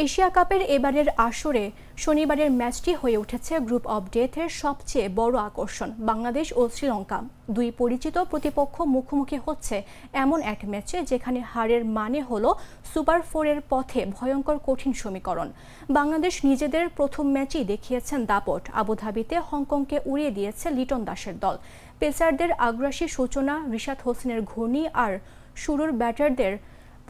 Asia কাপের এবারের আসরে শনিবারের ম্যাচটি হয়ে উঠেছে গ্রুপ অফ ডেথের সবচেয়ে বড় আকর্ষণ। বাংলাদেশ ও শ্রীলঙ্কা দুই পরিচিত প্রতিপক্ষ মুখোমুখি হচ্ছে এমন এক ম্যাচে যেখানে হারের মানে হলো সুপার ফোরের পথে ভয়ঙ্কর কঠিন সমীকরণ। বাংলাদেশ নিজেদের প্রথম ম্যাচেই দেখিয়েছেন দাপট। আবুধাবিতে হংকংকে উড়িয়ে দিয়েছে লিটন দাসের দল। পেসারদের আগ্রাসী সূচনা, রিশাদ হোসেনের ঘূর্ণি আর শুরুর ব্যাটারদের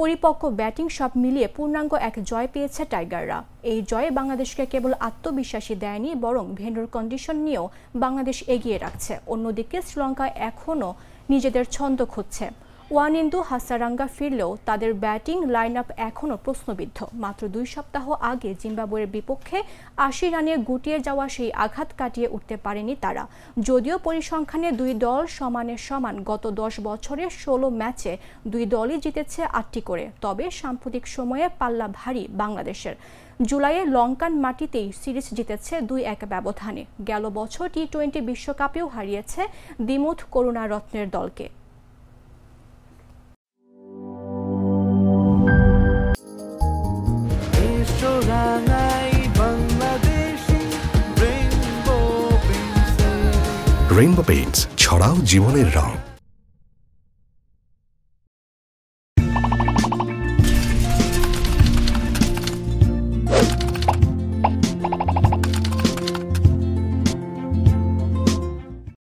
পরিপক্ক ব্যাটিং সব মিলিয়ে পূর্ণাঙ্গ এক জয় পেয়েছে টাইগাররা। এই জয়ে বাংলাদেশকে কেবল আত্মবিশ্বাসী দেয়নি, বরং ভেন্যুর কন্ডিশন নিয়েও বাংলাদেশ এগিয়ে রাখছে। অন্যদিকে শ্রীলঙ্কা এখনও নিজেদের ছন্দ খুঁজছে। ওয়ানিন্দু হাসারাঙ্গা ফিরলেও তাদের ব্যাটিং লাইন আপ এখনও প্রশ্নবিদ্ধ। মাত্র 2 সপ্তাহ আগে জিম্বাবুয়ের বিপক্ষে 80 রানে গুটিয়ে যাওয়া সেই আঘাত কাটিয়ে উঠতে পারেনি তারা। যদিও পরিসংখ্যানে দুই দল সমানে সমান, গত 10 বছরে 16 ম্যাচে দুই দলই জিতেছে 8টি করে। তবে সাম্প্রতিক সময়ে পাল্লা ভারী বাংলাদেশের। জুলাইয়ে লঙ্কান মাটিতেই সিরিজ জিতেছে 2-1 ব্যবধানে। গেল বছর টি-20 বিশ্বকাপেও হারিয়েছে দিমুথ করুণারত্নের দলকে। রেইনবো পেইন্টস, ছড়াও জীবনের রং।